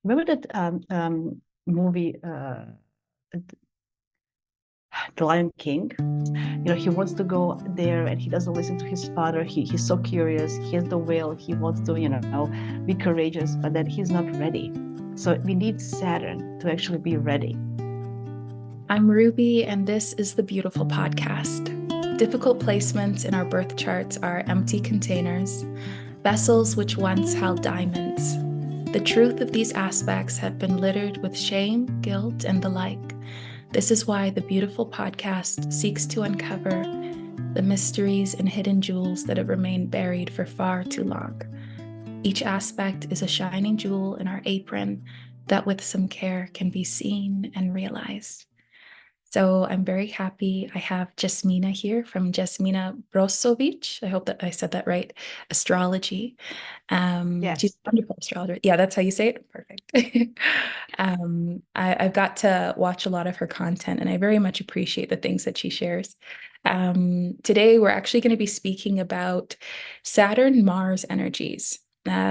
remember that movie, The Lion King? He wants to go there and he doesn't listen to his father. He's so curious. He has the will. He wants to, be courageous, but then he's not ready. So we need Saturn to actually be ready. I'm Ruby, and this is the Beautiful Podcast. Difficult placements in our birth charts are empty containers, vessels which once held diamonds. The truth of these aspects have been littered with shame, guilt, and the like. This is why the Beautiful Podcast seeks to uncover the mysteries and hidden jewels that have remained buried for far too long. Each aspect is a shining jewel in our apron that with some care can be seen and realized. So I'm very happy I have Jasmina here from Jasmina Brozovic. I hope that I said that right. Astrology. Yes. She's a wonderful astrologer. Yeah, that's how you say it. Perfect. I've got to watch a lot of her content, and I very much appreciate the things that she shares. Today, we're actually going to be speaking about Saturn-Mars energies.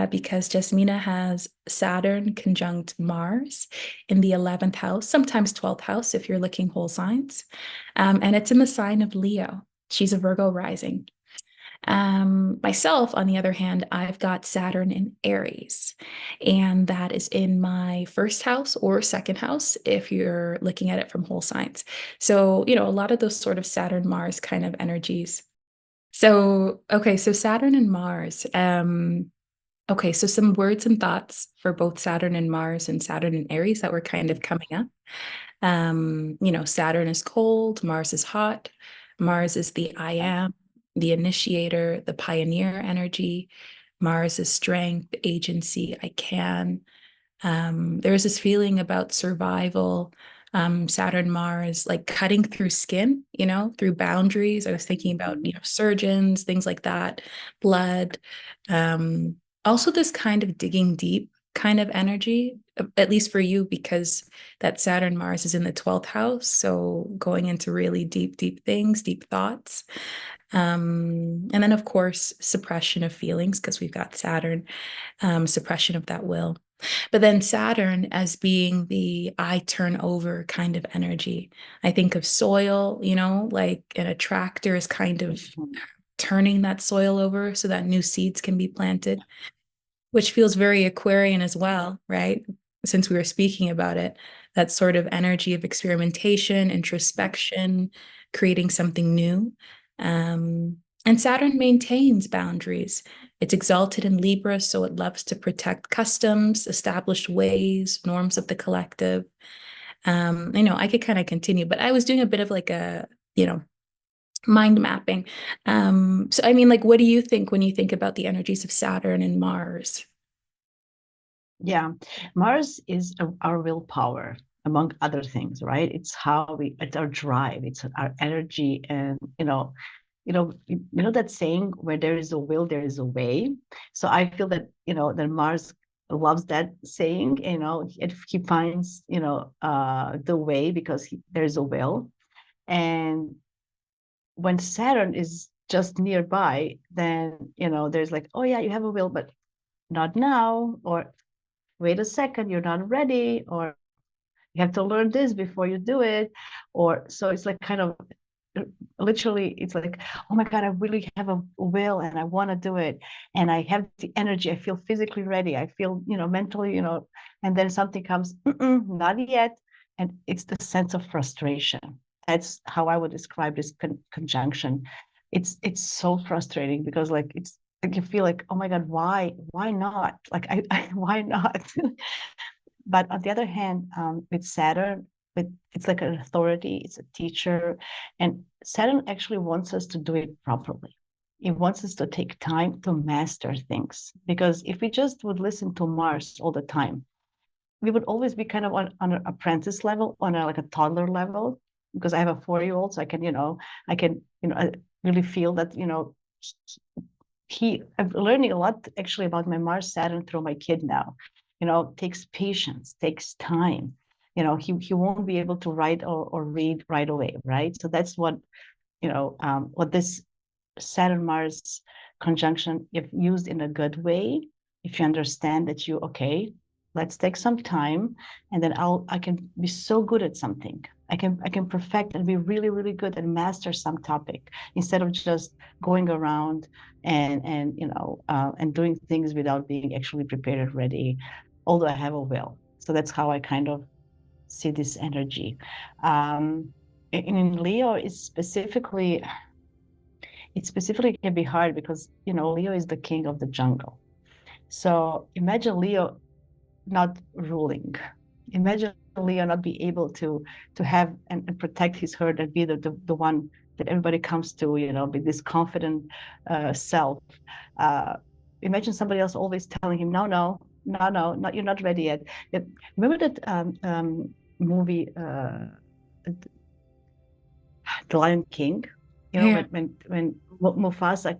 Because Jasmina has Saturn conjunct Mars in the 11th house, sometimes 12th house if you're looking whole signs. And it's in the sign of Leo. She's a Virgo rising. Myself, on the other hand, I've got Saturn in Aries, and that is in my first house or second house if you're looking at it from whole signs. So, a lot of those sort of Saturn Mars kind of energies. So, okay, so Saturn and Mars. Okay, so some words and thoughts for both Saturn and Mars and Saturn and Aries that were kind of coming up. Saturn is cold, Mars is hot. Mars is the I am, the initiator, the pioneer energy. Mars is strength, agency, I can. There's this feeling about survival. Saturn, Mars, like cutting through skin, through boundaries. I was thinking about, surgeons, things like that, blood. Also this kind of digging deep kind of energy, at least for you, because that Saturn Mars is in the 12th house. So going into really deep, deep things, deep thoughts. And then, of course, suppression of feelings, because we've got Saturn, suppression of that will. But then Saturn as being the I turn over kind of energy. I think of soil, like a tractor is kind of turning that soil over so that new seeds can be planted, which feels very Aquarian as well, right? Since we were speaking about it, that sort of energy of experimentation, introspection, creating something new. And Saturn maintains boundaries. It's exalted in Libra, so it loves to protect customs, established ways, norms of the collective. I could kind of continue, but I was doing a bit of like a, mind mapping. So I mean, like, what do you think when you think about the energies of Saturn and Mars? Yeah, Mars is our willpower, among other things, right? It's it's our drive, it's our energy, and that saying, where there is a will, there is a way. So I feel that that Mars loves that saying. He finds the way because there's a will, and when Saturn is just nearby, then there's like, oh yeah, you have a will, but not now, or wait a second, you're not ready, or you have to learn this before you do it. Or so it's like kind of literally, it's like, oh my God, I really have a will and I want to do it. And I have the energy, I feel physically ready, I feel, mentally, and then something comes, not yet. And it's the sense of frustration. That's how I would describe this conjunction. It's so frustrating because like it's like you feel like, oh my God, why not? Like why not? But on the other hand, with Saturn, it's like an authority, it's a teacher, and Saturn actually wants us to do it properly. It wants us to take time to master things, because if we just would listen to Mars all the time, we would always be kind of on an apprentice level, on like a toddler level. Because I have a 4-year-old, so I can, I really feel that, I'm learning a lot actually about my Mars Saturn through my kid now. Takes patience, takes time. He won't be able to write or read right away, right? So that's what what this Saturn Mars conjunction, if used in a good way, if you understand that okay, let's take some time, and then I can be so good at something. I can perfect and be really, really good and master some topic instead of just going around and and doing things without being actually prepared and ready, although I have a will. So that's how I kind of see this energy. In Leo, it specifically can be hard because Leo is the king of the jungle. So imagine Leo not ruling. Imagine Leo not be able to have and protect his herd and be the one that everybody comes to, be this confident self. Uh, Imagine somebody else always telling him, no, no, no, no, not, you're not ready yet. Remember that movie, The Lion King? Yeah. When Mufasa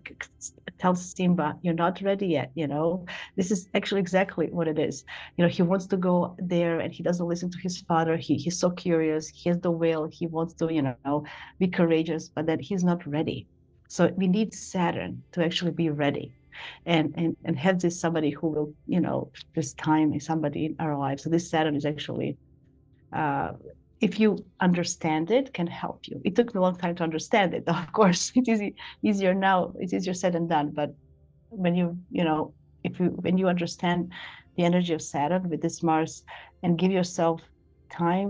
tells Simba, "You're not ready yet." This is actually exactly what it is. He wants to go there, and he doesn't listen to his father. He's so curious. He has the will. He wants to, be courageous, but that he's not ready. So we need Saturn to actually be ready, and have this somebody who will, this time is somebody in our lives. So this Saturn is actually uh, if you understand it, can help you. It took me a long time to understand it. Of course, it's easier now. It's easier said than done. But when when you understand the energy of Saturn with this Mars and give yourself time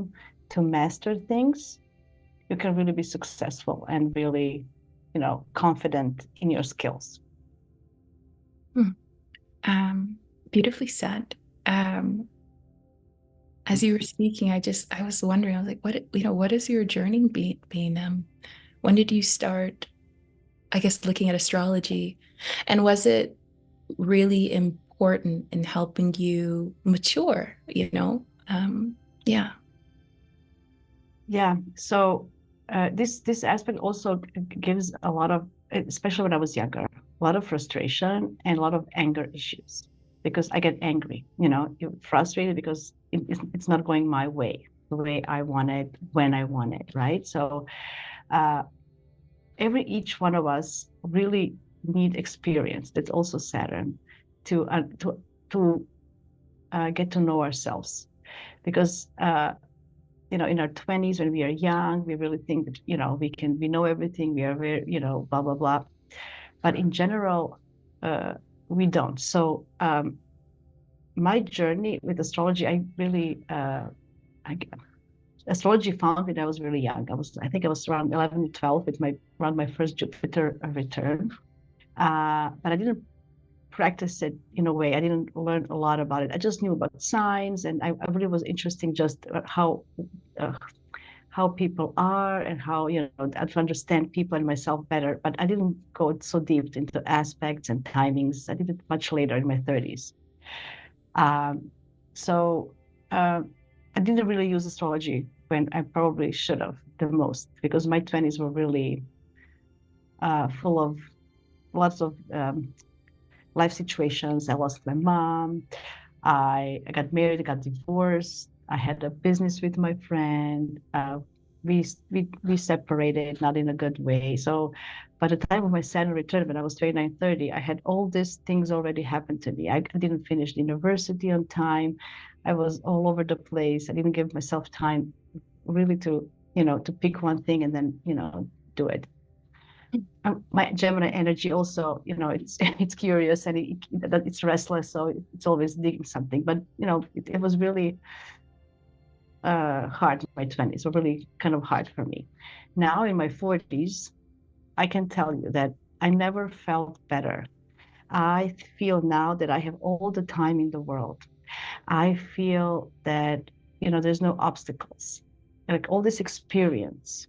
to master things, you can really be successful and really, confident in your skills. Beautifully said. As you were speaking, I was wondering, I was like, what is your journey been? When did you start, I guess, looking at astrology? And was it really important in helping you mature, Yeah. Yeah. So this aspect also gives a lot of, especially when I was younger, a lot of frustration and a lot of anger issues because I get angry. You're frustrated because it's not going my way, the way I want it, when I want it, right? So uh, each one of us really need experience. That's also Saturn to get to know ourselves because in our 20s when we are young, we really think that, we know everything, we are very, blah, blah, blah. But in general, we don't. So my journey with astrology, astrology found me when I was really young. I think I was around 11, 12 with around my first Jupiter return. But I didn't practice it in a way. I didn't learn a lot about it. I just knew about signs, and I really was interested just uh, how people are and how to understand people and myself better. But I didn't go so deep into aspects and timings. I did it much later in my 30s. So I didn't really use astrology when I probably should have the most because my 20s were really full of lots of life situations. I lost my mom. I got married, I got divorced. I had a business with my friend. We separated, not in a good way. So by the time of my Saturn return, when I was 29, 30, I had all these things already happen to me. I didn't finish the university on time. I was all over the place. I didn't give myself time really to pick one thing and then, do it. My Gemini energy also, it's curious and it's restless, so it's always digging something. But it was really hard. My 20s were really kind of hard for me. Now in my 40s, I can tell you that I never felt better. I feel now that I have all the time in the world. I feel that there's no obstacles, like all this experience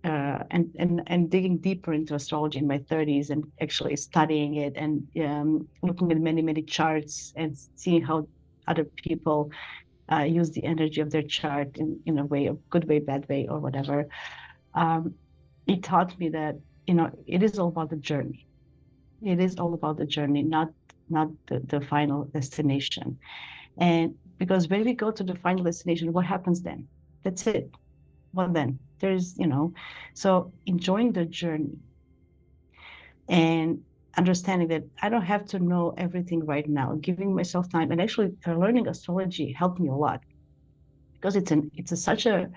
and digging deeper into astrology in my 30s and actually studying it and looking at many, many charts and seeing how other people use the energy of their chart in a way, a good way, bad way, or whatever. It taught me that, it is all about the journey. It is all about the journey, not the final destination. And because when we go to the final destination, what happens then? That's it. Well, then there's, so enjoying the journey and understanding that I don't have to know everything right now, giving myself time. And actually, learning astrology helped me a lot because it's such a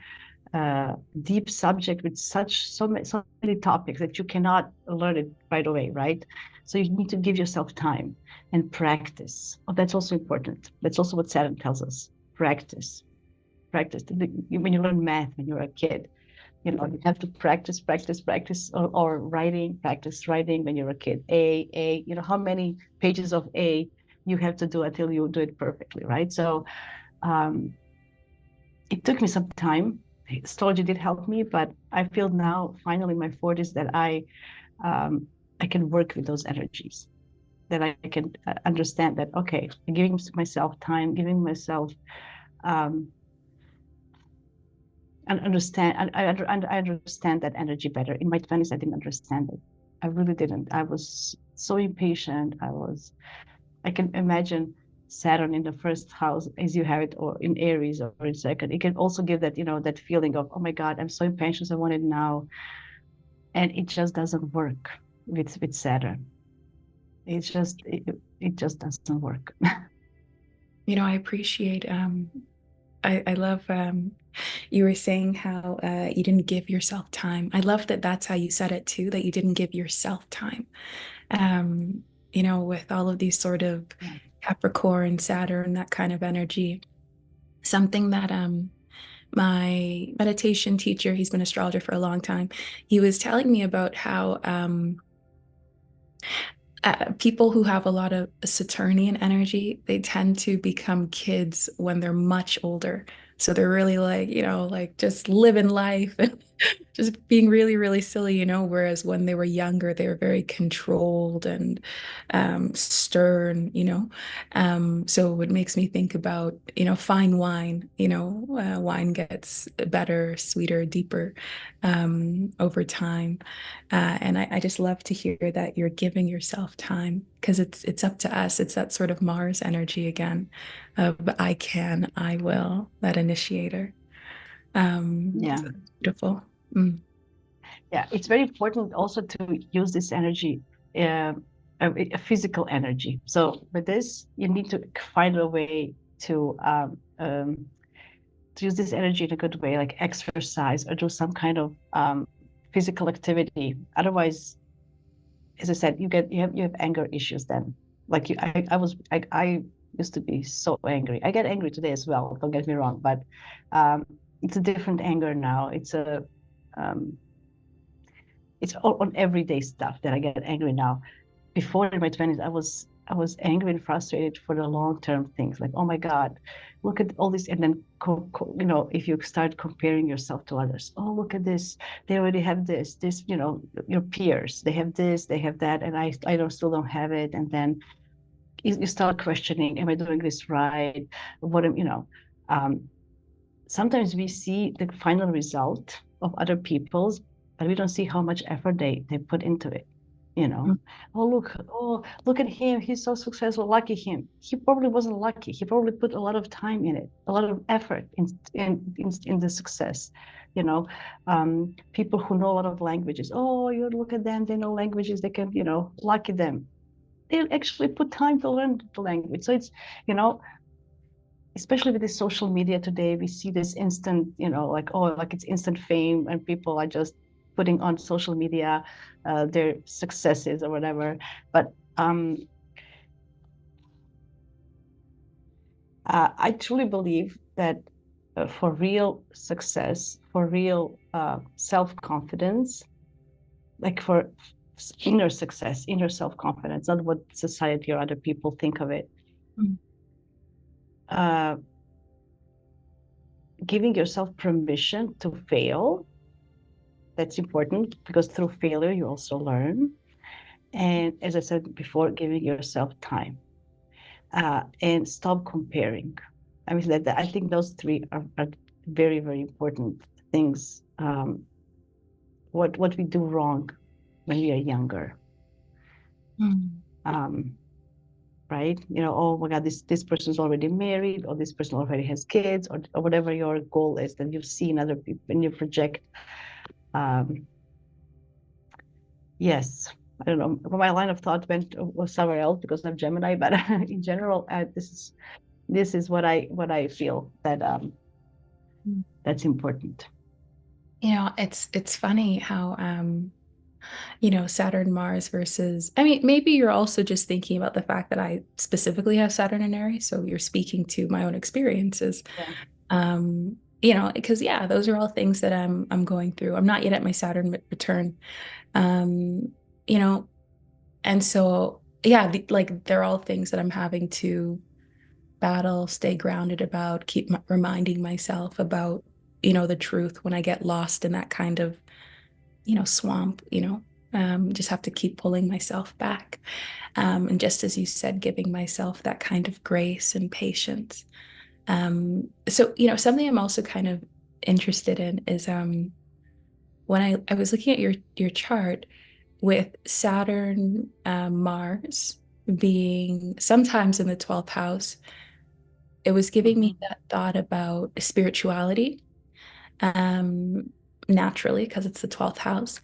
deep subject with so many topics that you cannot learn it right away, right? So you need to give yourself time and practice. Oh, that's also important. That's also what Saturn tells us. Practice, practice. When you learn math when you're a kid, you have to practice, or writing, practice writing when you're a kid. How many pages of A you have to do until you do it perfectly, right? So um, it took me some time. Astrology did help me, but I feel now, finally, in my 40s, that I can work with those energies, that I can understand that, okay, giving myself time, giving myself um, and understand. I understand that energy better. In my 20s, I didn't understand it. I really didn't. I was so impatient. I can imagine Saturn in the first house as you have it, or in Aries or in second. It can also give that, that feeling of, oh my God, I'm so impatient. I want it now. And it just doesn't work with Saturn. It just doesn't work. I appreciate I love you were saying how you didn't give yourself time. I love that that's how you said it too, that you didn't give yourself time. Um, with all of these sort of Yeah. Capricorn, Saturn, that kind of energy. Something that my meditation teacher, he's been an astrologer for a long time, he was telling me about how people who have a lot of Saturnian energy, they tend to become kids when they're much older. So they're really like, like just living life and just being really, really silly, whereas when they were younger, they were very controlled and stern, so it makes me think about, fine wine, wine gets better, sweeter, deeper over time. And I just love to hear that you're giving yourself time because it's up to us. It's that sort of Mars energy again of I can, I will, that initiator. Yeah. So beautiful. Mm. Yeah. It's very important also to use this energy, uh, a physical energy. So with this, you need to find a way to use this energy in a good way, like exercise or do some kind of physical activity. Otherwise, as I said, you have anger issues then. Like I used to be so angry. I get angry today as well. Don't get me wrong, but um, it's a different anger now. Um, it's on everyday stuff that I get angry now. Before in my 20s, I was angry and frustrated for the long-term things. Like, oh my God, look at all this. And then, if you start comparing yourself to others, oh, look at this. They already have this, your peers, they have this, they have that. And still don't have it. And then you start questioning, am I doing this right? What am, um, sometimes we see the final result of other people's, but we don't see how much effort they put into it. You know, oh look at him, he's so successful, lucky him. He probably wasn't lucky. He probably put a lot of time in it, a lot of effort in the success. People who know a lot of languages. Oh, you look at them, they know languages, they can, lucky them. They actually put time to learn the language. So it's, you know, especially with the social media today, we see this instant, like it's instant fame, and people are just putting on social media their successes or whatever. But I truly believe that for real success, for real self-confidence, like for inner success, inner self-confidence, not what society or other people think of it. Mm. Uh, Giving yourself permission to fail, that's important because through failure you also learn. And as I said before, giving yourself time and stop comparing. I mean, I think those three are very, very important things. What we do wrong when we are younger, Mm. right? Oh my God, this person's already married, or this person already has kids, or whatever your goal is that you've seen other people and you project. Um, yes, I don't know, my line of thought went somewhere else because I'm Gemini, but in general, this is what I feel that that's important. It's funny how Saturn, Mars versus, I mean, maybe you're also just thinking about the fact that I specifically have Saturn and Aries, so you're speaking to my own experiences. Yeah. Because yeah, those are all things that I'm going through. I'm not yet at my Saturn return. Um, you know, and so yeah, like they're all things that I'm having to battle, stay grounded about, keep reminding myself about, the truth when I get lost in that kind of, swamp, just have to keep pulling myself back. And just as you said, giving myself that kind of grace and patience. So, something I'm also kind of interested in is when I was looking at your chart with Saturn, Mars being sometimes in the 12th house, it was giving me Mhm. that thought about spirituality, um, naturally, because it's the 12th house.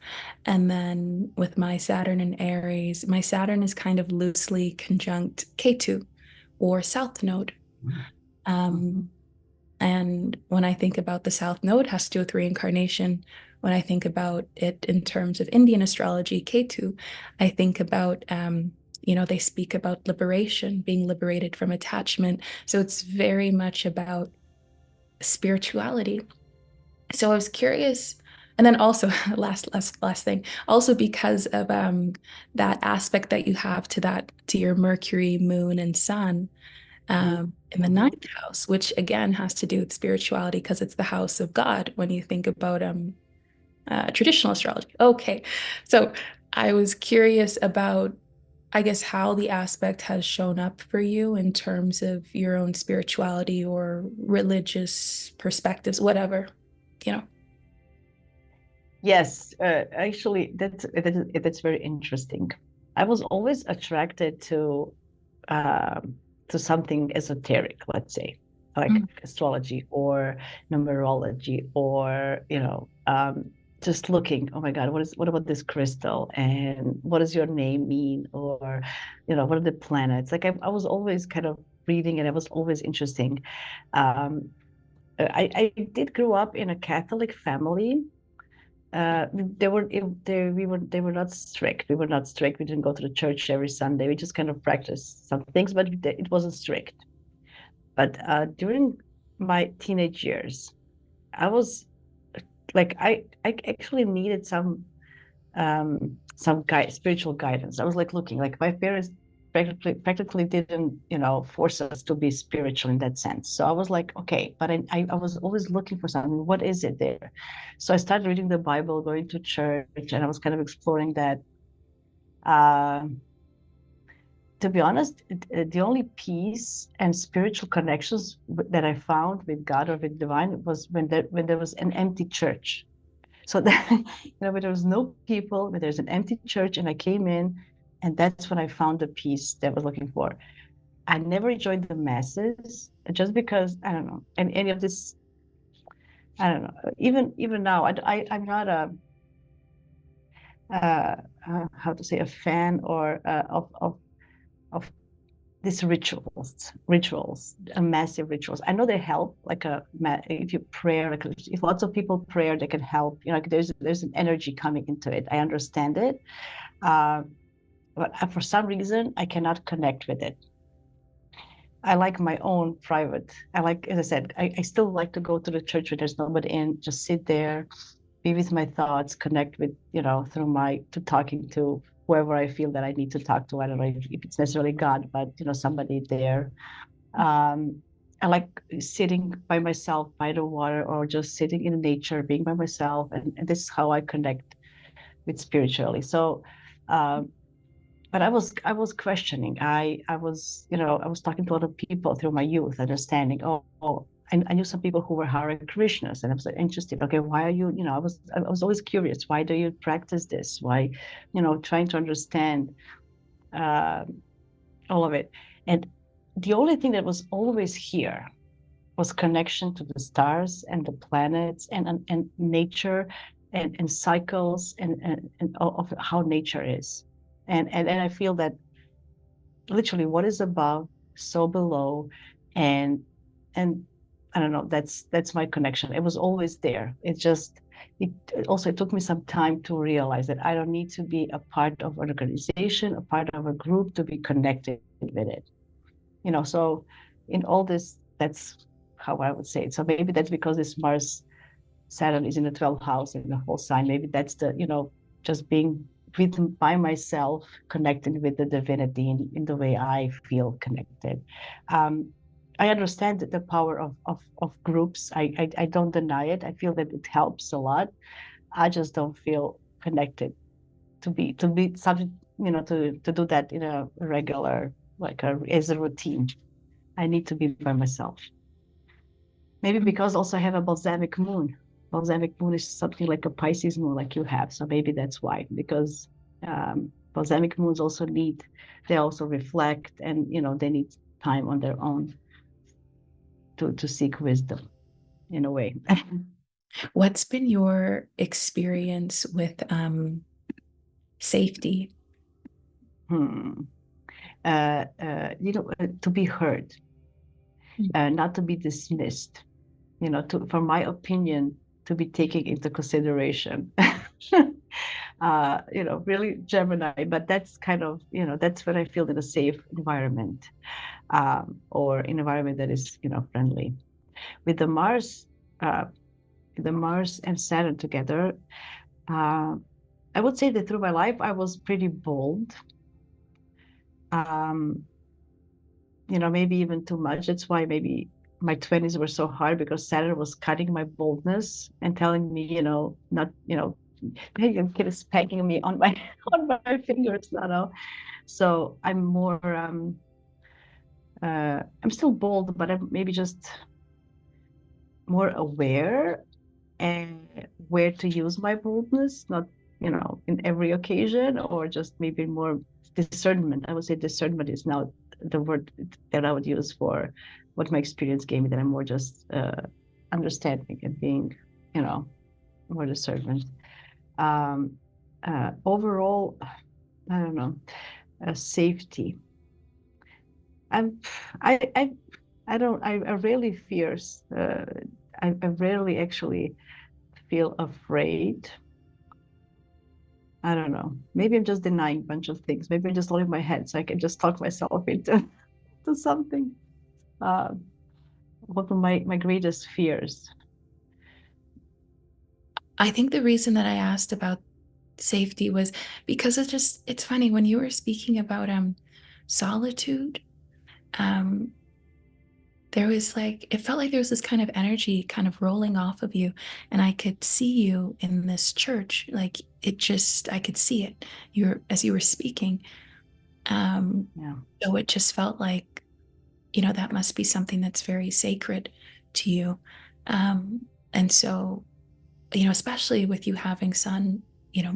And then with my Saturn and Aries, my Saturn is kind of loosely conjunct Ketu or South Node. Um, Mhm. and when I think about the South Node, has to do with reincarnation. When I think about it in terms of Indian astrology, Ketu, I think about, they speak about liberation, being liberated from attachment. So it's very much about spirituality. So I was curious. And then also, last thing, also because of that aspect that you have to your Mercury, Moon, and Sun, in the Mhm. ninth house, which again has to do with spirituality because it's the house of God when you think about traditional astrology. Okay, so I was curious about, I guess, how the aspect has shown up for you in terms of your own spirituality or religious perspectives, whatever, you know. Yes, actually, that's very interesting. I was always attracted um, to something esoteric, let's say, like Mm. astrology or numerology, or just looking. Oh my God, what about this crystal, and what does your name mean, or what are the planets? Like I was always kind of reading, and it was always interesting. Um, I did grow up in a Catholic family. They were they were not strict. We were not strict. We didn't go to the church every Sunday. We just kind of practiced some things, but it wasn't strict. But during my teenage years, I was like I actually needed some spiritual guidance. I was like looking, like my parents practically didn't force us to be spiritual in that sense. So I was like, okay, but I was always looking for something. What is it there? So I started reading the Bible, going to church, and I was kind of exploring that. uh, to be honest, the only peace and spiritual connections that I found with God or with divine was when there was an empty church. So that, when there was no people, when there's an empty church, and I came in, and that's when I found the peace that I was looking for. I never enjoyed the masses just because I don't know, and any of this, I don't know. Even now, I'm not uh, how to say, a fan or of these rituals, massive rituals. I know they help, like if you pray, like if lots of people pray, they can help. Like there's an energy coming into it. I understand it, uh, but for some reason I cannot connect with it. I like my own private. I like, as I said, I still like to go to the church when there's nobody in, just sit there, be with my thoughts, connect with, through to talking to whoever I feel that I need to talk to. I don't know if it's necessarily God, but somebody there. Um, I like sitting by myself by the water, or just sitting in nature, being by myself, and this is how I connect with spiritually. So, um, but I was questioning. I was I was talking to other people through my youth, understanding. I knew some people who were Hare Krishnas, and I was like, interested. Okay, why are you? I was always curious. Why do you practice this? Why, trying to understand uh, all of it. And the only thing that was always here was connection to the stars and the planets, and nature, and cycles, and of how nature is. And I feel that literally what is above, so below, and and I don't know, that's my connection. It was always there. It also, it took me some time to realize that I don't need to be a part of an organization, a part of a group to be connected with it. So in all this, that's how I would say it. So maybe that's because this Mars Saturn is in the 12th house in the whole sign. Maybe that's just being by myself, connected with the divinity in the way I feel connected. Um, I understand the power of groups. I don't deny it. I feel that it helps a lot. I just don't feel connected to be subject, to do that in a regular, as a routine. I need to be by myself. Maybe because also I have a balsamic moon. Balsamic moon is something like a Pisces moon, like you have. So maybe that's why, because balsamic moons also they also reflect, and they need time on their own to seek wisdom in a way. What's been your experience with safety? Hmm. To be heard, not to be dismissed. For my opinion, to be taken into consideration. Really Gemini, but that's kind of, that's what I feel in a safe environment, or an environment that is, friendly. With uh, the Mars and Saturn together, uh, I would say that through my life, I was pretty bold. Um, maybe even too much. That's why maybe my 20s were so hard, because Saturn was cutting my boldness and telling me, not, hey, your kid is pecking me on my on my fingers, So I'm still bold, but I'm maybe just more aware and where to use my boldness, not, in every occasion, or just maybe more discernment. I would say discernment is now the word that I would use for what my experience gave me, that I'm more just understanding and being, more discernment. Overall, I don't know, safety. I'm, I, I, I don't, I rarely fears, I rarely actually feel afraid. I don't know. Maybe I'm just denying a bunch of things. Maybe I'm just holding my head so I can just talk myself into to something. Uh, what were my greatest fears? I think the reason that I asked about safety was because it's funny when you were speaking about solitude. um there was like, it felt like there was this kind of energy kind of rolling off of you, and I could see you in this church, like I could see it, as you were speaking. Yeah. So it just felt like, that must be something that's very sacred to you. And so, especially with you having sun,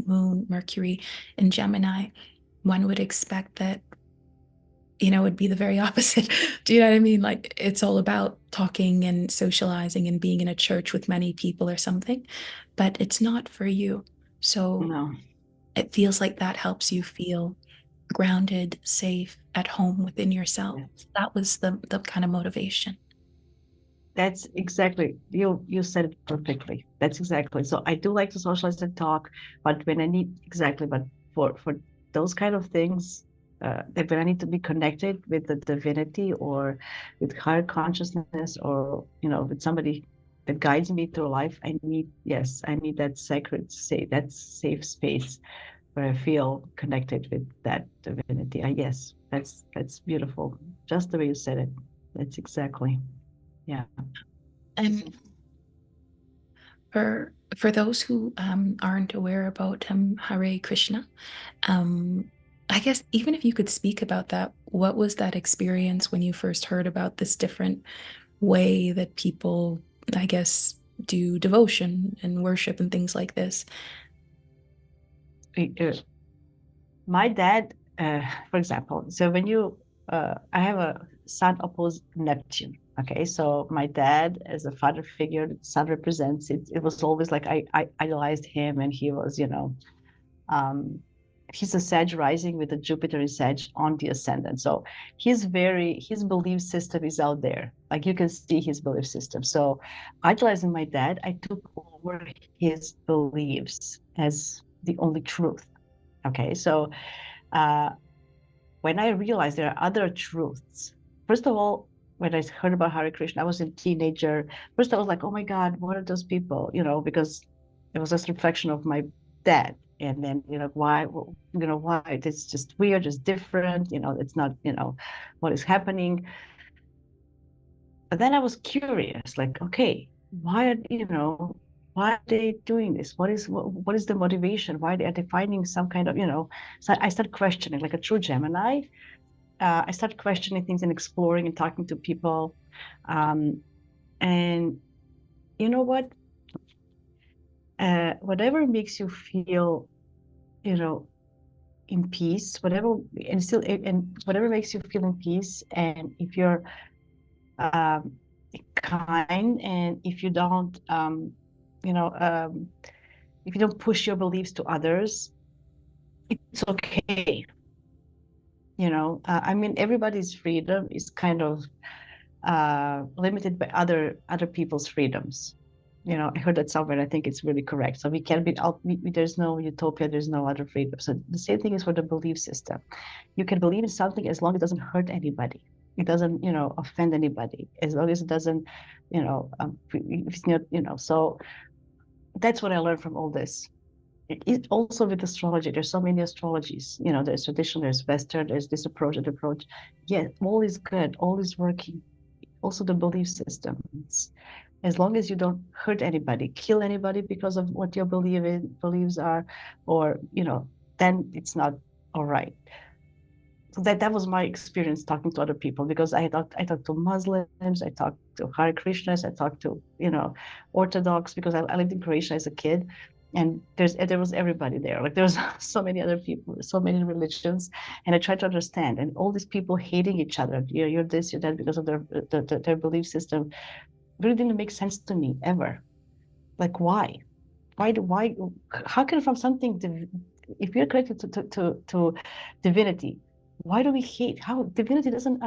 moon, Mercury, and Gemini, one would expect that, it'd be the very opposite. Do you know what I mean? Like it's all about talking and socializing and being in a church with many people or something, but it's not for you. So No. it feels like that helps you feel grounded, safe, at home within yourself. Yeah. That was the kind of motivation. That's exactly, you said it perfectly. That's exactly. So I do like to socialize and talk, but when I need, exactly, but for those kind of things, that when I need to be connected with the divinity, or with higher consciousness, or with somebody that guides me through life, I need that that safe space where I feel connected with that divinity. Yes, that's beautiful. Just the way you said it. That's exactly. Yeah. And for those who aren't aware about Hare Krishna, um, I guess even if you could speak about that, what was that experience when you first heard about this different way that people, I guess, do devotion and worship and things like this? Uh, My dad, for example, so I have a sun opposed Neptune. Okay, so my dad, as a father figure, the sun represents it. It was always like I idolized him, and he was, um, he's a Sag rising with a Jupiter in Sag on the ascendant. So his belief system is out there. Like you can see his belief system. So idolizing my dad, I took over his beliefs as the only truth. Okay. So when I realized there are other truths, first of all, when I heard about Hare Krishna, I was a teenager. First, I was like, oh my God, what are those people? Because it was just a reflection of my dad. And then, why, why it's just weird, it's different, it's not, what is happening. But then I was curious, like, okay, why are they doing this? What is the motivation? Why are they finding some kind of, so I started questioning, like a true Gemini. I started questioning things and exploring and talking to people. And you know what? Whatever makes you feel, in peace, and whatever makes you feel in peace, and if you're kind, and if you don't, if you don't push your beliefs to others, it's okay. I mean, everybody's freedom is kind of limited by other people's freedoms. I heard that somewhere, and I think it's really correct. So we can't be out. There's no utopia. There's no other freedom. So the same thing is for the belief system. You can believe in something as long as it doesn't hurt anybody. It doesn't, offend anybody. As long as it doesn't, if it's not, So that's what I learned from all this. It also with astrology, there's so many astrologies. There's traditional, there's Western, there's this approach, that approach. Yeah, all is good, all is working. Also the belief systems. As long as you don't hurt anybody, kill anybody because of what your beliefs are, or then it's not all right. So that was my experience talking to other people, because I talked to Muslims, I talked to Hare Krishnas, I talked to Orthodox, because I lived in Croatia as a kid, and there was everybody there. Like there was so many other people, so many religions, and I tried to understand. And all these people hating each other, you're this, you're that, because of their belief system, really didn't make sense to me ever. Like why? Why? How can from something, if you're connected to divinity, why do we hate? How divinity doesn't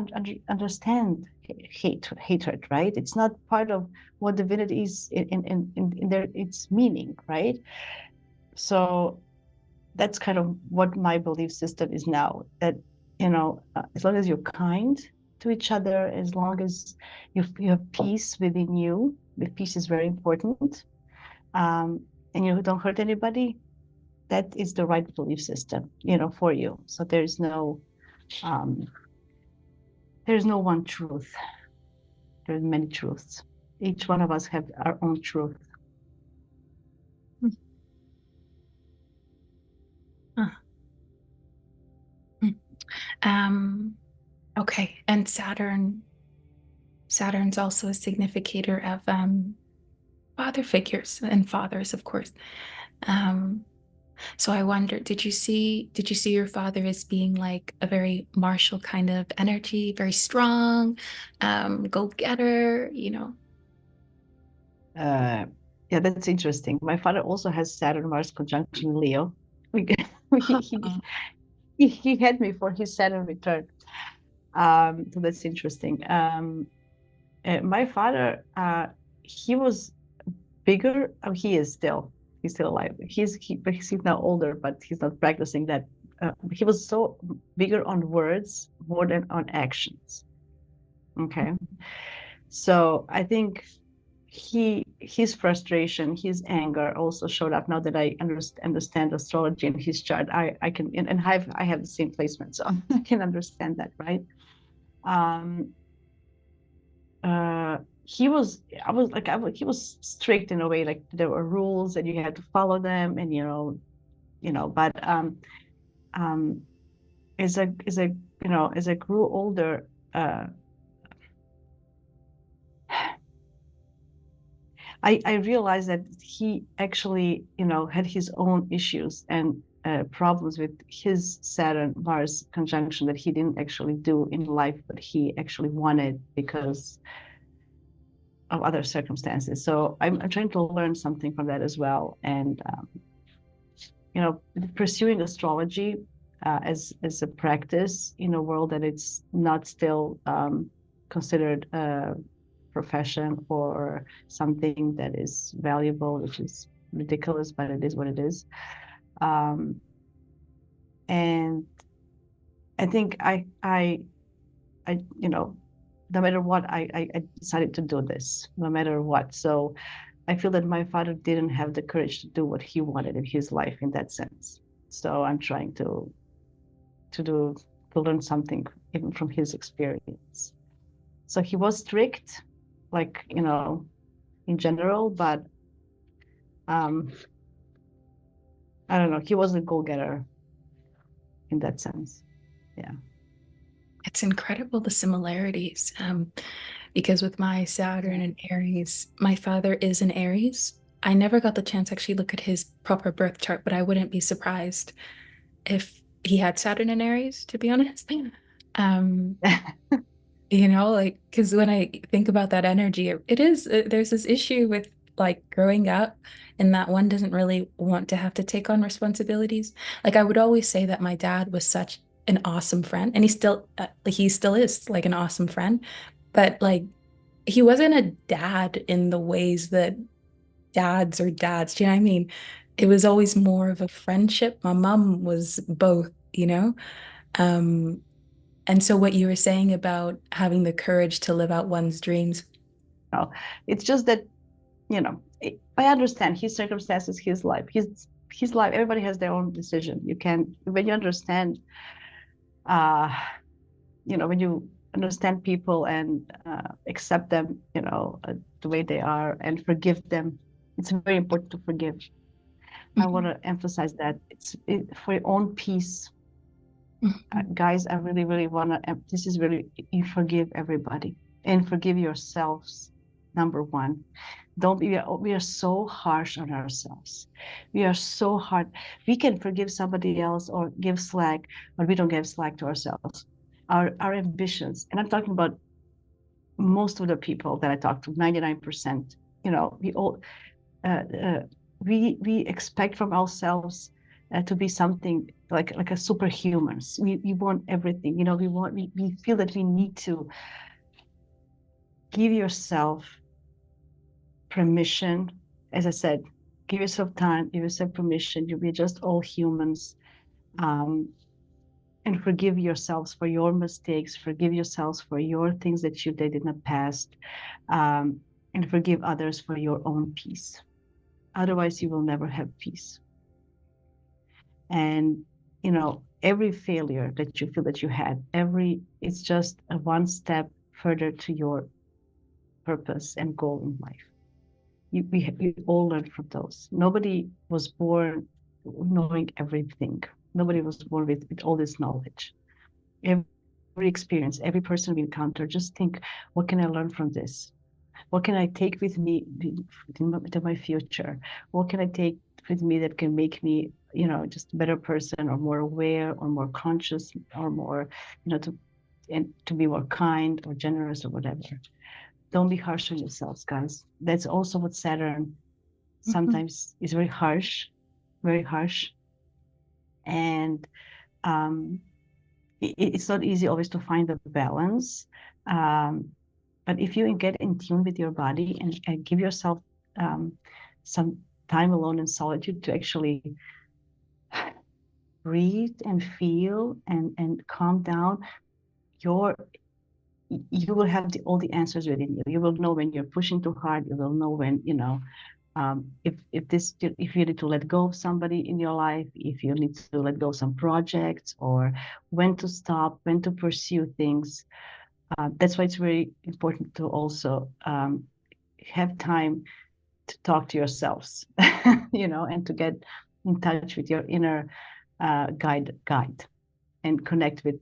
understand hatred, right? It's not part of what divinity is in their its meaning, right? So that's kind of what my belief system is now. That as long as you're kind to each other, as long as you have peace within you, the peace is very important. And you don't hurt anybody, that is the right belief system, for you. So there's no one truth. There's many truths. Each one of us have our own truth. Okay, and Saturn's also a significator of father figures and fathers, of course. So I wonder, did you see your father as being like a very martial kind of energy, very strong, go-getter, Yeah, that's interesting. My father also has Saturn Mars conjunction Leo. He had me for his Saturn return. So that's interesting. My father, he was bigger. Oh, he's still alive. But he's now older, but he's not practicing that. He was so bigger on words more than on actions. Okay. So I think his frustration, his anger also showed up. Now that I understand astrology and his chart, I can, and I have the same placement, so I can understand that, right? He was strict in a way, like there were rules and you had to follow them, and but as I grew older, I realized that he actually, had his own issues and problems with his Saturn Mars conjunction that he didn't actually do in life, but he actually wanted because of other circumstances. So I'm trying to learn something from that as well. And, pursuing astrology as a practice in a world that it's not still considered a profession or something that is valuable, which is ridiculous, but it is what it is. And I think no matter what, I decided to do this, no matter what. So I feel that my father didn't have the courage to do what he wanted in his life in that sense. So I'm trying to learn something even from his experience. So he was strict, like, in general, but I don't know, he was a go-getter in that sense. Yeah. It's incredible, the similarities. Because with my Saturn and Aries, my father is an Aries. I never got the chance to actually look at his proper birth chart, but I wouldn't be surprised if he had Saturn and Aries, to be honest. Like, because when I think about that energy, it is, there's this issue with like growing up and that one doesn't really want to have to take on responsibilities. Like, I would always say that my dad was such an awesome friend, and he still is like an awesome friend, but like, he wasn't a dad in the ways that dads are dads. Do you know what I mean? It was always more of a friendship. My mom was both, you know? Um, and so what you were saying about having the courage to live out one's dreams. No, it's just that, I understand his circumstances, his life, his life. Everybody has their own decision. When you understand, when you understand people and accept them, the way they are and forgive them. It's very important to forgive. I want to emphasize that for your own peace. Guys, I really, really want to, this is really, you forgive everybody and forgive yourselves, number one. Don't be, we are so harsh on ourselves. We are so hard. We can forgive somebody else or give slack, but we don't give slack to ourselves. Our ambitions, and I'm talking about most of the people that I talk to, 99%, we all, we expect from ourselves to be something like a superhumans. We want everything, we feel that we need to give yourself permission. As I said, give yourself time, give yourself permission. We're just all humans. And forgive yourselves for your mistakes, forgive yourselves for your things that you did in the past, and forgive others for your own peace. Otherwise, you will never have peace. And, every failure that you feel that you had, it's just a one step further to your purpose and goal in life. We all learn from those. Nobody was born knowing everything. Nobody was born with all this knowledge. Every experience, every person we encounter, just think, what can I learn from this? What can I take with me to my future? What can I take with me that can make me, just a better person or more aware or more conscious or more, to be more kind or generous or whatever. Don't be harsh on yourselves, guys. That's also what Saturn sometimes is very harsh, very harsh. And it's not easy always to find the balance. But if you get in tune with your body and give yourself some time alone in solitude to actually breathe and feel and calm down, you will have all the answers within you. You will know when you're pushing too hard. You will know when, if you need to let go of somebody in your life, if you need to let go of some projects, or when to stop, when to pursue things. That's why it's very important to also have time to talk to yourselves, and to get in touch with your inner guide and connect with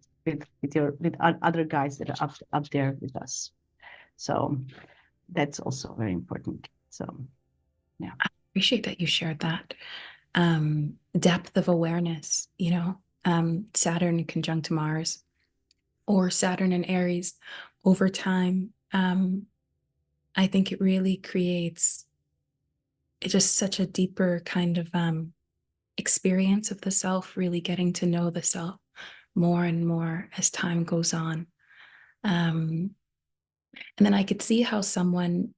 other guides that are up there with us. So that's also very important. So yeah, I appreciate that you shared that. Depth of awareness, Saturn conjunct Mars or Saturn and Aries over time. I think it really creates just such a deeper kind of experience of the self, really getting to know the self more and more as time goes on. And then I could see how someone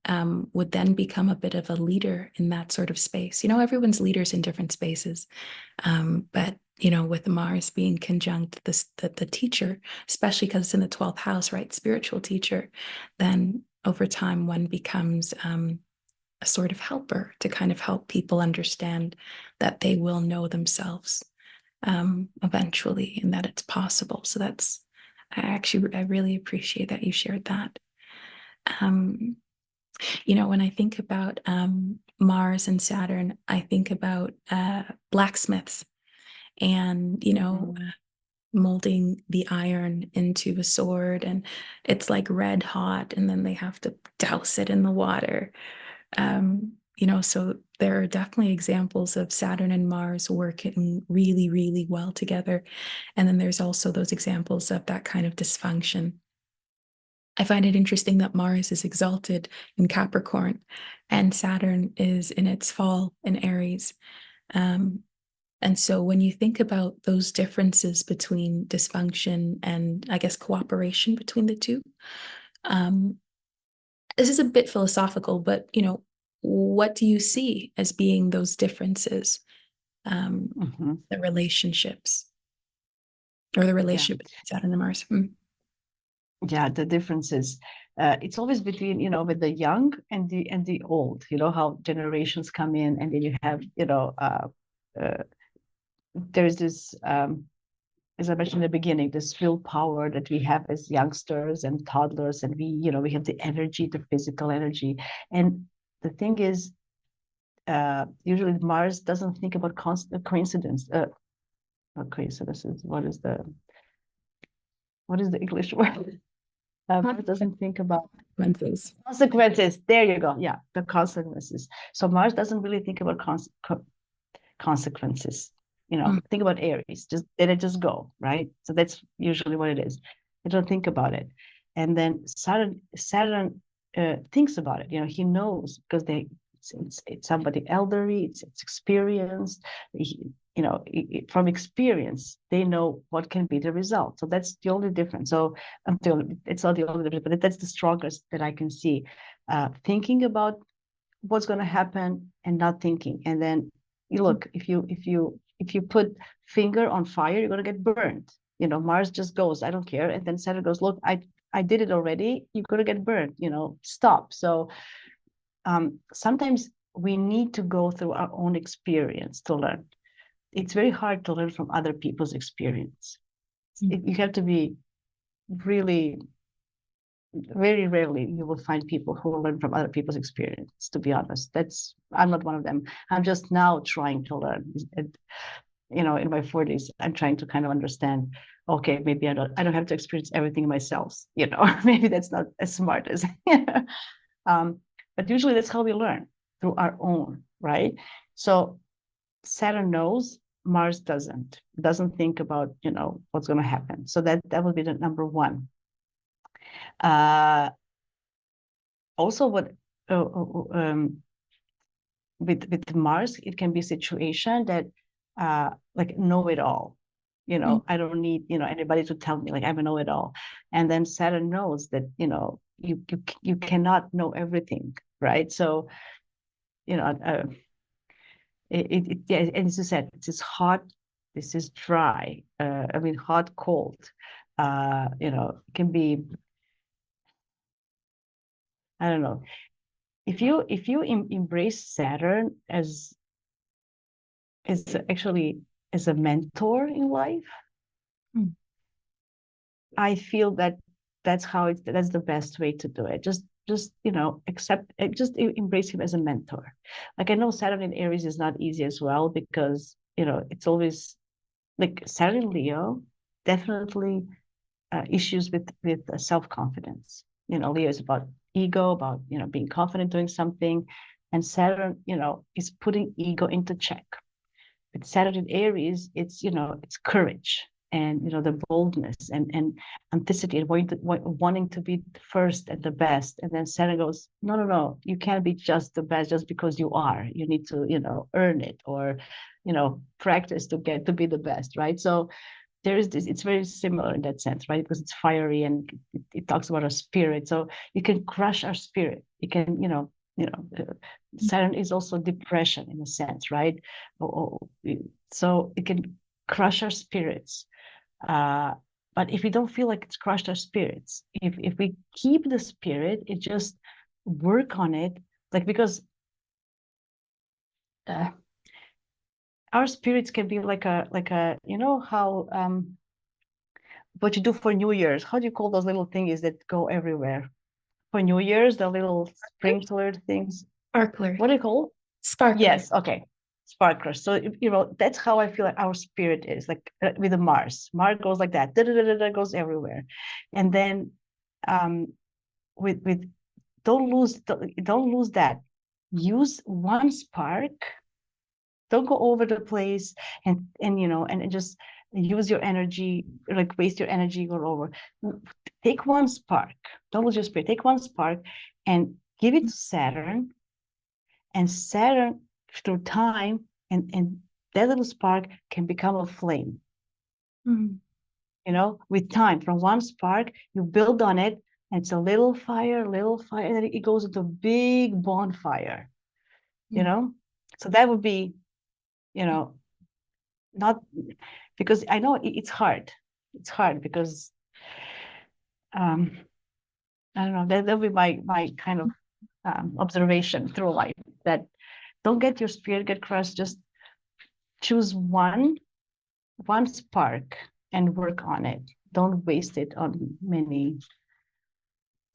would then become a bit of a leader in that sort of space. You know, everyone's leaders in different spaces. But, you know, with Mars being conjunct the teacher, especially because it's in the 12th house, right? Spiritual teacher, then over time one becomes a sort of helper to kind of help people understand that they will know themselves eventually, and that it's possible. So I really appreciate that you shared that. Um, you know, when I think about Mars and Saturn, I think about blacksmiths and, you know, molding the iron into a sword, and it's like red hot, and then they have to douse it in the water. You know, so there are definitely examples of Saturn and Mars working really, really well together. And then there's also those examples of that kind of dysfunction. I find it interesting that Mars is exalted in Capricorn and Saturn is in its fall in Aries. Um, and so when you think about those differences between dysfunction and, I guess, cooperation between the two, um, this is a bit philosophical, but, you know, what do you see as being those differences, the relationships or the relationship between Saturn and Mars? Yeah, the differences. It's always between, you know, with the young and the old. You know how generations come in, and then you have, you know, there's this, as I mentioned in the beginning, this willpower that we have as youngsters and toddlers, and we, you know, we have the energy, the physical energy. And the thing is, usually Mars doesn't think about coincidence. Not coincidences. What is the English word? Mars doesn't think about consequences. There you go. Yeah, the consequences. So Mars doesn't really think about consequences. You know, think about Aries. Just let it just go, right? So that's usually what it is. They don't think about it. And then Saturn thinks about it. You know, he knows because it's somebody elderly. It's experienced. You know, from experience, they know what can be the result. So that's the only difference. So it's not the only difference, but that's the strongest that I can see. Thinking about what's going to happen and not thinking. And then you look, if you put finger on fire, you're going to get burned. You know, Mars just goes, I don't care. And then Saturn goes, look, I did it already. You're going to get burned. You know, stop. So sometimes we need to go through our own experience to learn. It's very hard to learn from other people's experience. You have to be really, very rarely you will find people who learn from other people's experience, to be honest. I'm not one of them. I'm just now trying to learn. You know, in my 40s, I'm trying to kind of understand, okay, maybe I don't have to experience everything myself, you know, maybe that's not as smart as but usually that's how we learn, through our own, right? So Saturn knows, Mars doesn't think about, you know, what's going to happen. So that would be the number one. Also, what with Mars, it can be a situation that like know it all. You know, I don't need, you know, anybody to tell me, like, I'm a know it all. And then Saturn knows that, you know, you cannot know everything, right? So, you know, yeah, and as you said, this is hot, this is dry. I mean, hot, cold. You know, it can be, I don't know. If you embrace Saturn as actually as a mentor in life, I feel that that's the best way to do it. Just you know, just embrace him as a mentor. Like, I know Saturn in Aries is not easy as well, because, you know, it's always like Saturn in Leo, definitely issues with self-confidence. You know, Leo is about ego, about, you know, being confident doing something, and Saturn, you know, is putting ego into check. With Saturn in Aries, it's, you know, it's courage. and the boldness and authenticity and wanting to be first and the best. And then Saturn goes, no, you can't be just the best just because you are. You need to earn it, or practice to get to be the best, right? So there is this, it's very similar in that sense, right? Because it's fiery and it talks about our spirit. So you can crush our spirit. You can, Saturn is also depression in a sense, right? So it can crush our spirits. But if we don't feel like it's crushed our spirits, if we keep the spirit, it just work on it, like, because our spirits can be like a how what you do for New Year's. How do you call those little things that go everywhere for New Year's? The little sprinkler things. Sparklers. What do you call? Sparklers. Yes. Okay. Sparklers. So that's how I feel like our spirit is, like with the Mars. Mars goes like that. Goes everywhere, and then with don't lose that. Use one spark. Don't go over the place and just use your energy, like waste your energy all over. Take one spark. Don't lose your spirit. Take one spark and give it to Saturn. And Saturn, through time, and that little spark can become a flame. With time, from one spark, you build on it, and it's a little fire, and then it goes into a big bonfire. So that would be, not, because I know it's hard. It's hard because I don't know. That'll be my kind of observation through life, that don't get your spirit get crushed. Just choose one spark and work on it. Don't waste it on many.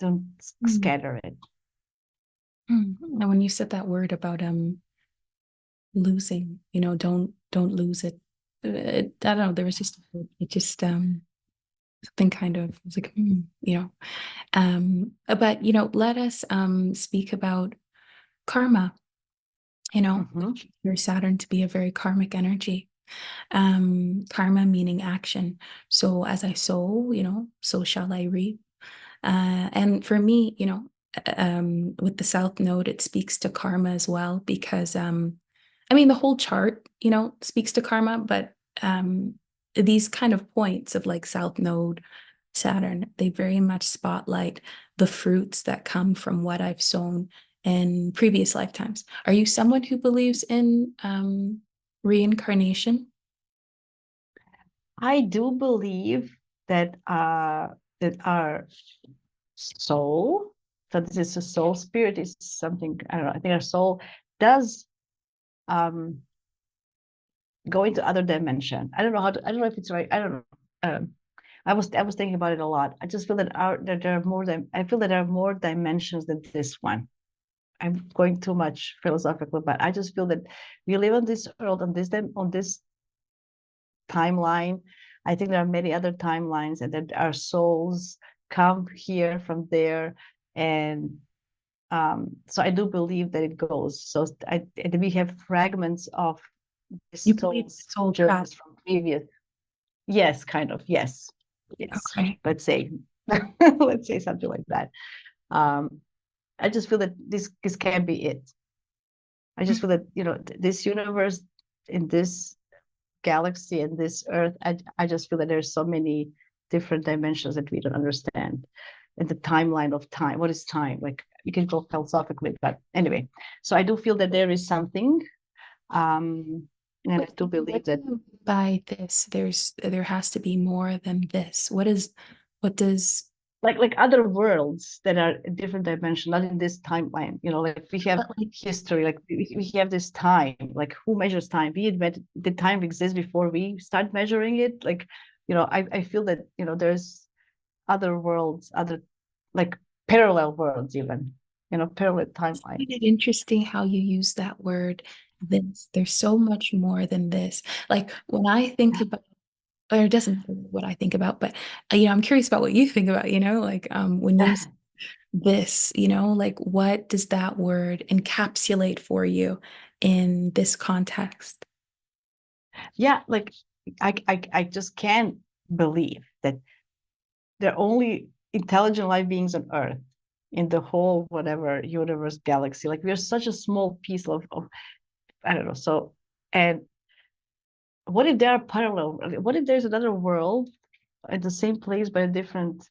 Don't scatter it. And when you said that word about losing, don't lose it. I don't know. There was just something kind of, it's like, but let us speak about karma. Your Saturn to be a very karmic energy. Karma meaning action. So as I sow, so shall I reap. And for me, with the South Node, it speaks to karma as well, because the whole chart, speaks to karma, but these kind of points of like South Node, Saturn, they very much spotlight the fruits that come from what I've sown in previous lifetimes. Are you someone who believes in reincarnation? I do believe that our soul, so this is a soul, spirit is something, I don't know, I think our soul does go into other dimension. I don't know if it's right. I don't know. I was thinking about it a lot. I just feel that there are more than, I feel that there are more dimensions than this one. I'm going too much philosophical, but I just feel that we live on this world, on this timeline. I think there are many other timelines, and that our souls come here from there, and so I do believe that it goes. So we have fragments of this You believe soul journeys from previous. Yes, kind of. Yes. Okay. Let's say, something like that. I just feel that this can't be it. I just feel that this universe, in this galaxy, and this Earth, I just feel that there's so many different dimensions that we don't understand, and the timeline of time. What is time? Like, you can go philosophically, but anyway. So I do feel that there is something, and I do believe that by this, there has to be more than this. What does like other worlds that are a different dimension, not in this timeline. Like we have history, like we have this time. Like, who measures time? Did time exist before we start measuring it? Like, I feel that there's other worlds, other, like, parallel worlds, even parallel timeline. Isn't it interesting how you use that word? This, there's so much more than this. Like, when I think about, or it doesn't matter what I think about, but I'm curious about what you think about, like when you say this, like, what does that word encapsulate for you in this context? Yeah, like, I just can't believe that there are only intelligent life beings on Earth in the whole whatever universe galaxy. Like we're such a small piece of I don't know. So, and what if there are parallel? What if there's another world at the same place but a different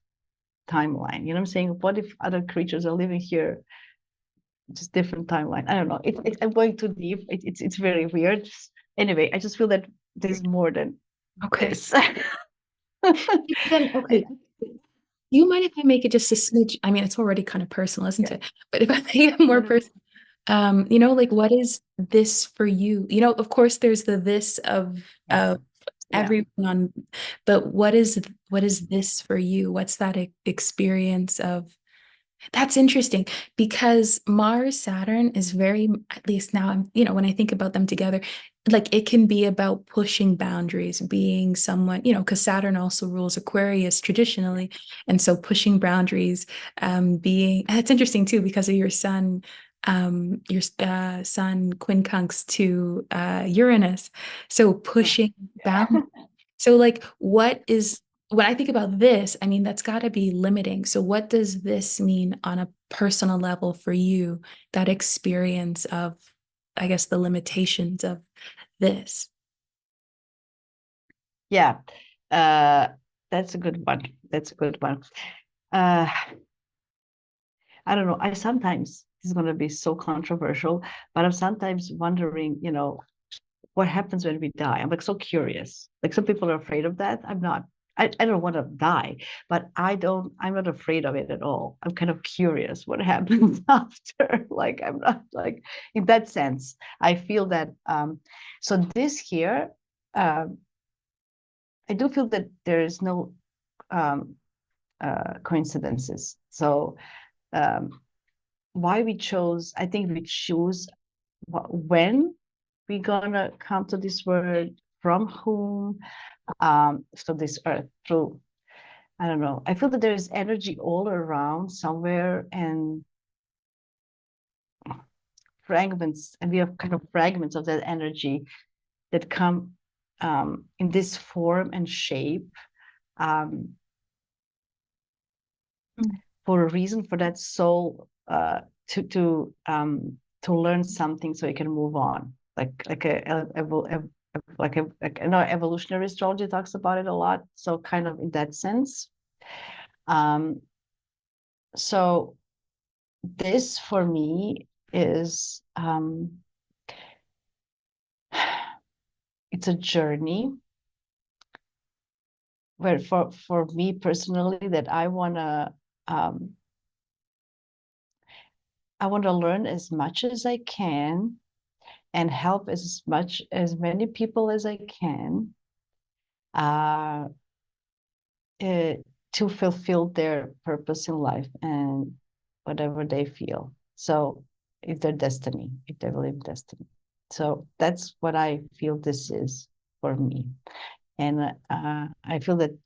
timeline? You know what I'm saying? What if other creatures are living here, just different timeline? I don't know. I'm going too deep. It's very weird. Anyway, I just feel that there's more than Okay. this. Then, okay. Do you mind if I make it just a smidge? I mean, it's already kind of personal, isn't Yeah. it? But if I make it more personal, like what is this for you? Of course, there's the this of Yeah. everyone on, but what is this for you? What's that experience of? That's interesting because Mars Saturn is very, at least now when I think about them together, like it can be about pushing boundaries, being someone, because Saturn also rules Aquarius traditionally. And so pushing boundaries, and it's interesting too because of your sun quincunx to Uranus. So pushing boundaries. So like when I think about this, I mean, that's got to be limiting. So, what does this mean on a personal level for you, that experience of, I guess, the limitations of this? Yeah. That's a good one. That's a good one. Uh, I don't know. I sometimes, this is going to be so controversial, but I'm sometimes wondering, what happens when we die? I'm like so curious. Like some people are afraid of that. I'm not. I don't want to die, but I'm not afraid of it at all. I'm kind of curious what happens after. Like I'm not like in that sense. I feel that so this here, um, I do feel that there is no um coincidences. So um why we chose, I think we choose when we gonna come to this world, from whom, so this earth, through, I don't know, I feel that there is energy all around somewhere, and fragments, and we have kind of fragments of that energy that come in this form and shape, um, for a reason, for that soul to learn something so it can move on, like I know evolutionary astrology talks about it a lot, so kind of in that sense. um so this for me is it's a journey where for me personally that um I want to learn as much as I can and help as many people as I can, uh, uh, to fulfill their purpose in life and whatever they feel. So, if their destiny, if they believe in destiny. So that's what I feel this is for me. And I feel that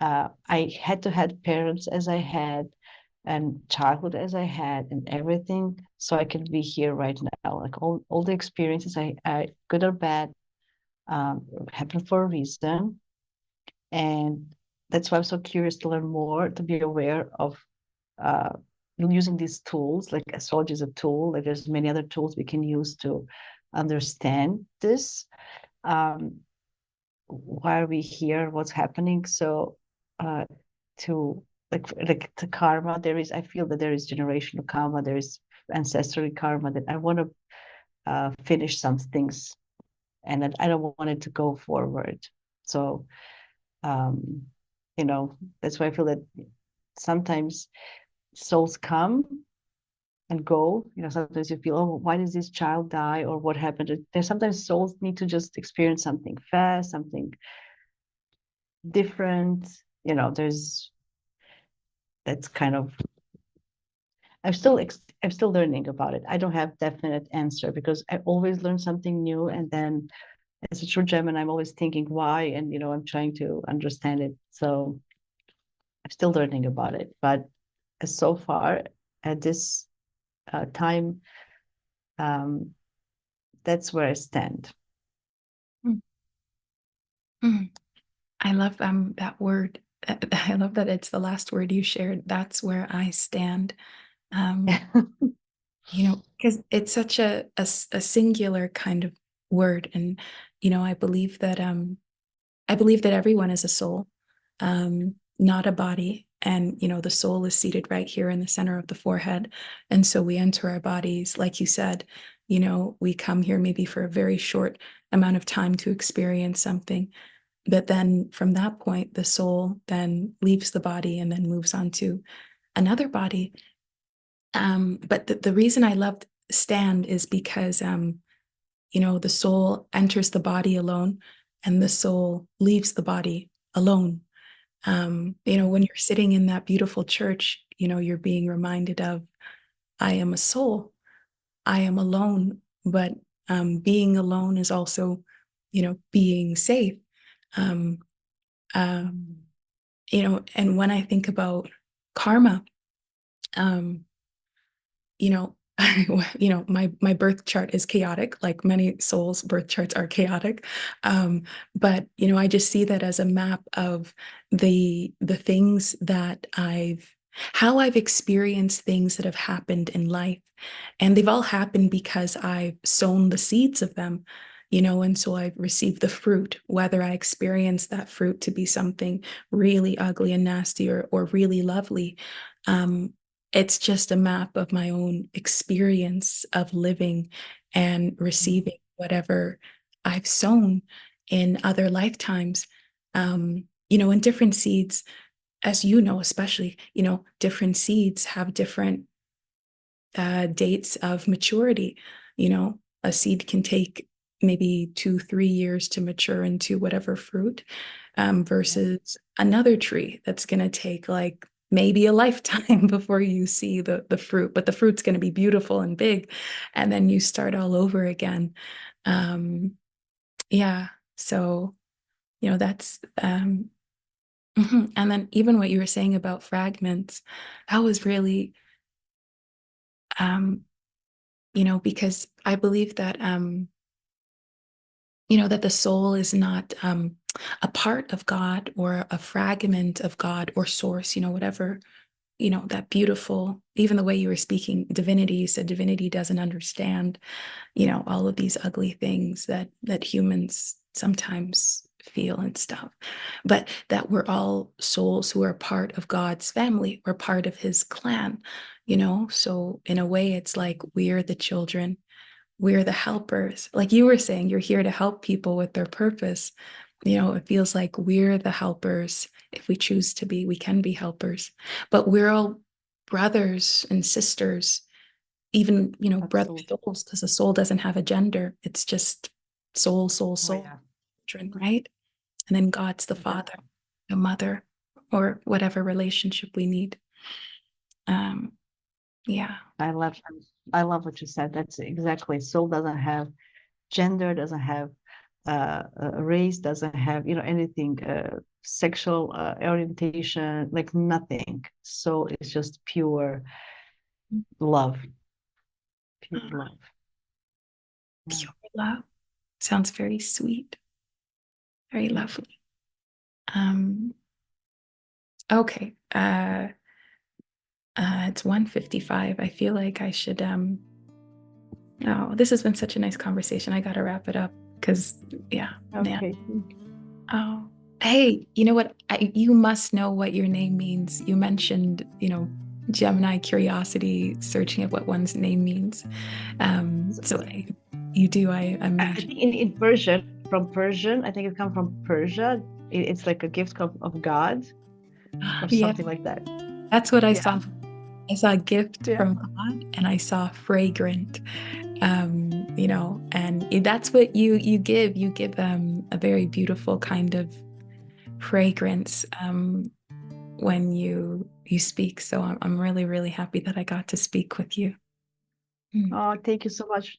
I had to have parents as I had, and childhood as I had, and everything, so I can be here right now. Like all the experiences I good or bad, happen for a reason. And that's why I'm so curious to learn more, to be aware of uh, using these tools. Like astrology is a tool, like there's many other tools we can use to understand this. Um, why are we here? What's happening? So uh, to like the karma, there is, I feel that there is generational karma, there is ancestral karma that I want to finish some things, and that I don't want it to go forward. So um, that's why I feel that sometimes souls come and go. Sometimes you feel, oh, why does this child die, or what happened? There's sometimes souls need to just experience something fast, something different. There's that's kind of, I'm still learning about it. I don't have definite answer because I always learn something new, and then as a true Gemini, I'm always thinking why, and I'm trying to understand it. So I'm still learning about it, but so far at this time, um, that's where I stand. Mm. I love that word. I love that it's the last word you shared. That's where I stand. Um, because it's such a singular kind of word, and I believe that everyone is a soul, not a body. And, the soul is seated right here in the center of the forehead. And so we enter our bodies, like you said, we come here maybe for a very short amount of time to experience something. But then from that point, the soul then leaves the body and then moves on to another body. But the reason I loved stand is because, the soul enters the body alone and the soul leaves the body alone. When you're sitting in that beautiful church, you're being reminded of, I am a soul, I am alone, but being alone is also, being safe. Um, um, and when I think about karma, um, you know, my birth chart is chaotic, like many souls' birth charts are chaotic. But I just see that as a map of the things that how I've experienced things that have happened in life. And they've all happened because I've sown the seeds of them, and so I've received the fruit, whether I experience that fruit to be something really ugly and nasty or really lovely. Um, it's just a map of my own experience of living and receiving whatever I've sown in other lifetimes. And different seeds, as especially, different seeds have different dates of maturity. A seed can take maybe 2, 3 years to mature into whatever fruit, versus another tree that's going to take like maybe a lifetime before you see the fruit, but the fruit's going to be beautiful and big, and then you start all over again. Um, yeah, so that's and then even what you were saying about fragments, that was really um because I believe that that the soul is not a part of God or a fragment of God or source, whatever, that beautiful, even the way you were speaking divinity, you said divinity doesn't understand, all of these ugly things that humans sometimes feel and stuff, but that we're all souls who are part of God's family. We're part of his clan, so in a way it's like we're the children, we're the helpers. Like you were saying, you're here to help people with their purpose. It feels like we're the helpers. If we choose to be, we can be helpers. But we're all brothers and sisters, even, brother Absolutely. souls, because a soul doesn't have a gender. It's just soul, soul, Oh soul, yeah. children, right? And then God's the father, Definitely. the mother, or whatever relationship we need. Um, yeah. I love I love what you said. That's exactly. Soul doesn't have gender, doesn't have race, doesn't have anything, sexual orientation, like nothing. Soul is just pure love, pure love. Yeah. Pure love. Sounds very sweet, very lovely. Um, okay. It's 1:55. I feel like I should oh, this has been such a nice conversation. I gotta wrap it up because yeah, man. Okay. Oh, hey, you know what? You must know what your name means. You mentioned, Gemini curiosity, searching at what one's name means. So you do, I I imagine. think in Persian, from Persian, I think it comes from Persia. It's like a gift of God or Yeah, something like that. that's what I Yeah. saw. I saw a gift Yeah. from God and I saw fragrant. And that's what you give. You give a very beautiful kind of fragrance when you speak. So I'm really, really happy that I got to speak with you. Mm. Oh, thank you so much.